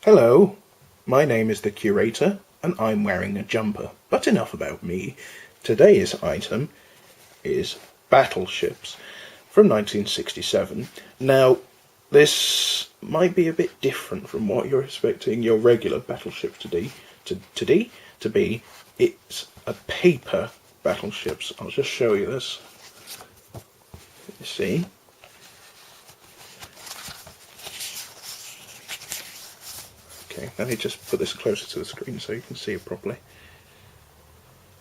Hello, my name is the Curator, and I'm wearing a jumper. But enough about me. Today's item is Battleships from 1967. Now, this might be a bit different from what you're expecting your regular Battleship to be. It's a paper Battleships. I'll just show you this. You see? Okay, let me just put this closer to the screen so you can see it properly.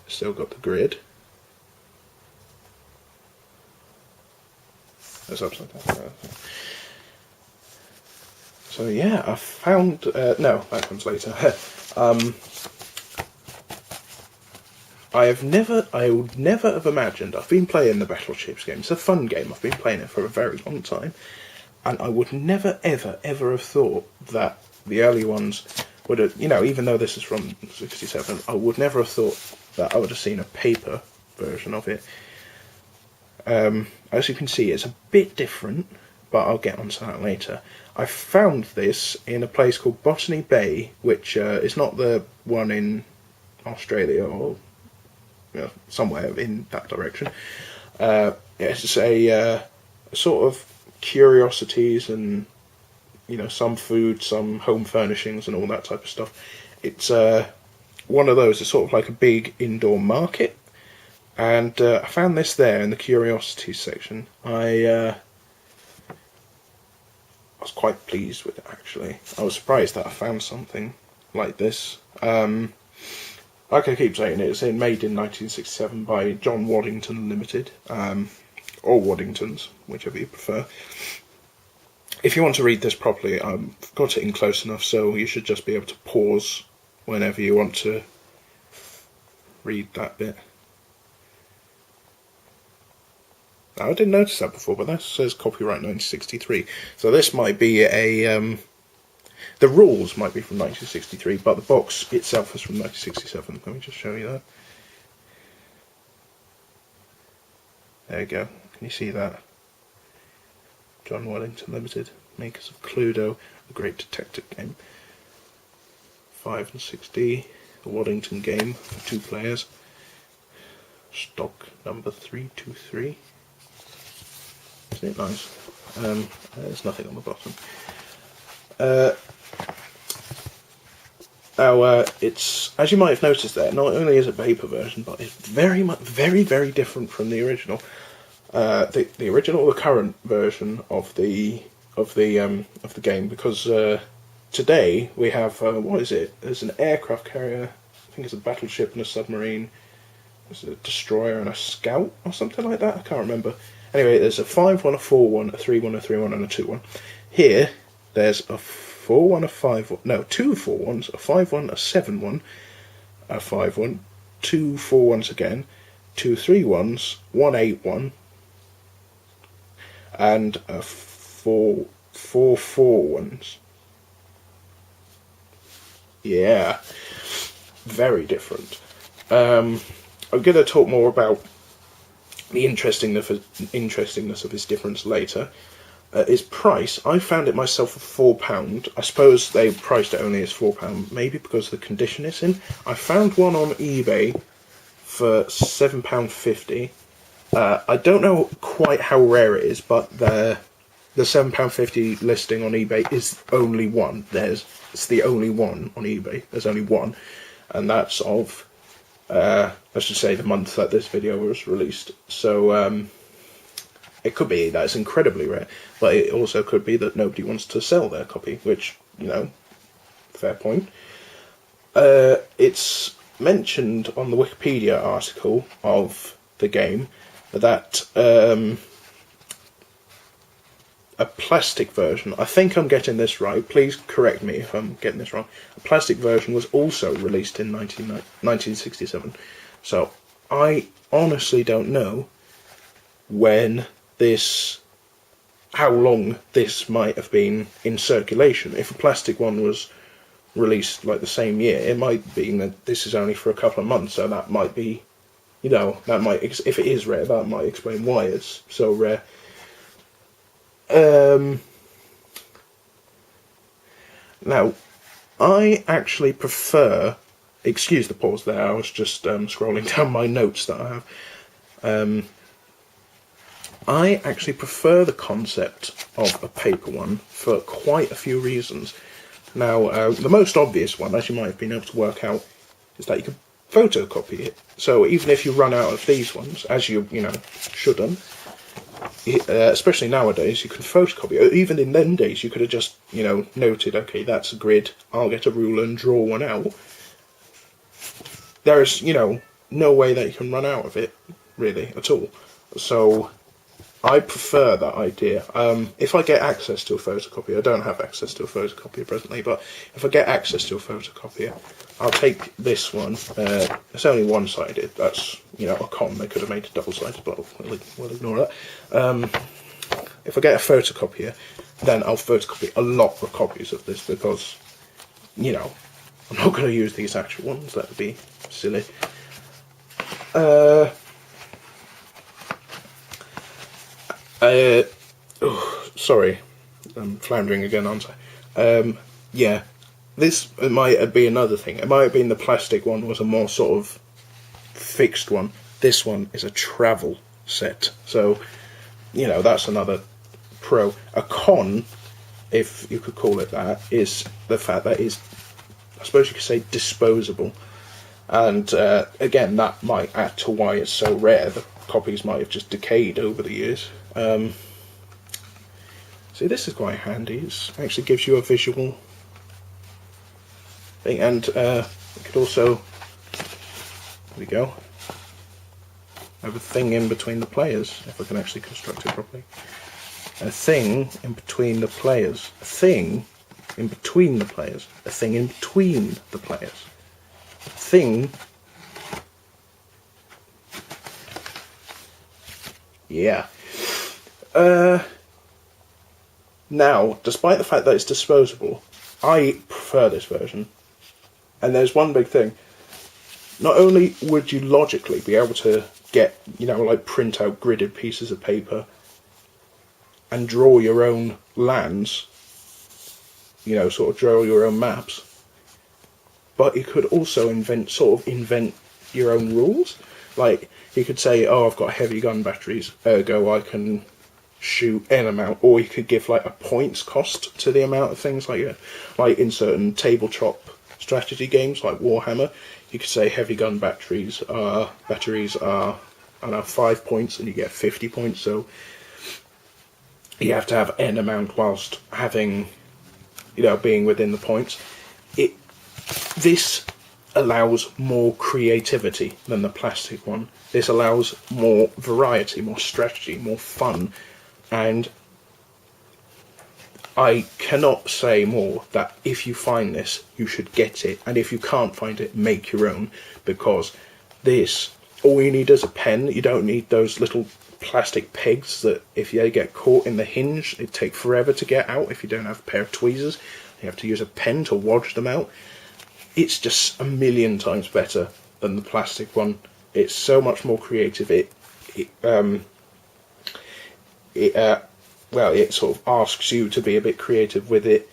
Still got the grid. That's upside down. So yeah, I found... no, that comes later. I would never have imagined, I've been playing the Battleships game, it's a fun game, I've been playing it for a very long time, and I would never ever have thought that the early ones would have, even though this is from 67, I would never have thought that I would have seen a paper version of it. As you can see, it's a bit different, but I'll get onto that later. I found this in a place called Botany Bay, which is not the one in Australia or somewhere in that direction. It's a sort of curiosities and some food, some home furnishings and all that type of stuff. It's one of those. It's sort of like a big indoor market, and I found this there in the curiosities section. I was quite pleased with it, actually. I was surprised that I found something like this. Like I keep saying, it's made in 1967 by John Waddington Limited, or Waddingtons, whichever you prefer. If you want to read this properly, I've got it in close enough, so you should just be able to pause whenever you want to read that bit. Now, I didn't notice that before, but that says copyright 1963. So this might be the rules might be from 1963, but the box itself is from 1967. Let me just show you that. There you go. Can you see that? John Waddington Limited, makers of Cluedo, a great detective game. 5 and 6D, a Waddington game for 2 players. Stock number 323. Isn't it nice? There's nothing on the bottom. Now, it's, as you might have noticed there, not only is it a paper version, but it's very different from the original. The original, the current version of the game, because today we have what is it? There's an aircraft carrier, I think it's a battleship and a submarine. There's a destroyer and a scout or something like that. I can't remember. Anyway, there's a 5-1, a 4-1, a 3-1, a 3-1, and a 2-1. Here, there's a 4-1, a 5-1, no, 2 4-1s, a 5-1, a 7-1, a 5-1, 2 4-1s again, 2 3-1s, 1 8-1, and a 4 4-1s. Yeah, very different. I'm going to talk more about the interestingness of his difference later. His price, I found it myself for £4. I suppose they priced it only as £4, maybe because of the condition it's in. I found one on eBay for £7.50. I don't know quite how rare it is, but the £7.50 listing on eBay is only one. It's the only one on eBay. There's only one, and that's of let's just say the month that this video was released. So it could be that it's incredibly rare, but it also could be that nobody wants to sell their copy, which, fair point. It's mentioned on the Wikipedia article of the game that a plastic version, I think I'm getting this right, please correct me if I'm getting this wrong, a plastic version was also released in 1967. So I honestly don't know how long this might have been in circulation. If a plastic one was released like the same year, it might be that this is only for a couple of months, so that might be, that might, if it is rare, that might explain why it's so rare. Now, I actually prefer... Excuse the pause there, I was just scrolling down my notes that I have. I actually prefer the concept of a paper one for quite a few reasons. Now, the most obvious one, as you might have been able to work out, is that you can photocopy it. So even if you run out of these ones, as you shouldn't, especially nowadays, you can photocopy it. Even in them days, you could have just, noted, okay, that's a grid, I'll get a ruler and draw one out. There's, no way that you can run out of it, really, at all. So I prefer that idea. If I get access to a photocopier, I don't have access to a photocopier presently, but if I get access to a photocopier, I'll take this one. It's only one-sided. That's, a con. They could have made it double-sided, but we'll ignore that. If I get a photocopier, then I'll photocopy a lot of copies of this because, I'm not going to use these actual ones. That would be silly. Sorry, I'm floundering again, aren't I? Yeah, this might be another thing. It might have been the plastic one was a more sort of fixed one. This one is a travel set, so that's another pro. A con, if you could call it that, is the fact that it's, I suppose you could say, disposable. And again, that might add to why it's so rare. The copies might have just decayed over the years. See, this is quite handy. It actually gives you a visual thing, and it could also, there we go, have a thing in between the players, if I can actually construct it properly. A thing in between the players. A thing in between the players. A thing in between the players. A thing... Yeah. Now, despite the fact that it's disposable, I prefer this version. And there's one big thing. Not only would you logically be able to get, print out gridded pieces of paper and draw your own lands, sort of draw your own maps, but you could also invent your own rules. Like, you could say, oh, I've got heavy gun batteries, ergo I can shoot N amount, or you could give like a points cost to the amount of things like in certain tabletop strategy games like Warhammer. You could say heavy gun batteries are I don't know, 5 points and you get 50 points, so you have to have N amount whilst having, being within the points. This allows more creativity than the plastic one. This allows more variety, more strategy, more fun, and I cannot say more that if you find this, you should get it, and if you can't find it, make your own, because this, all you need is a pen. You don't need those little plastic pegs that if they get caught in the hinge, it take forever to get out. If you don't have a pair of tweezers, you have to use a pen to wadge them out. It's just a million times better than the plastic one. It's so much more creative. It sort of asks you to be a bit creative with it.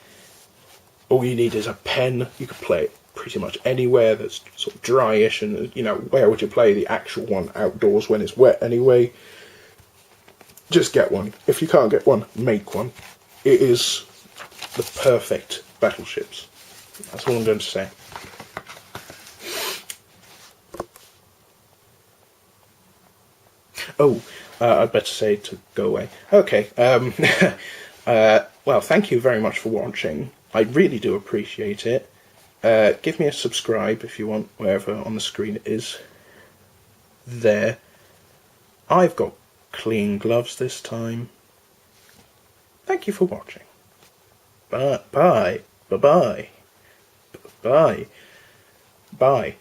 All you need is a pen. You can play it pretty much anywhere that's sort of dryish, and where would you play the actual one? Outdoors when it's wet anyway. Just get one. If you can't get one, make one. It is the perfect Battleships. That's all I'm going to say. Oh, I'd better say to go away. Okay. Well, thank you very much for watching. I really do appreciate it. Give me a subscribe if you want, wherever on the screen it is. There. I've got clean gloves this time. Thank you for watching. Bye. Bye. Bye-bye. Bye. Bye.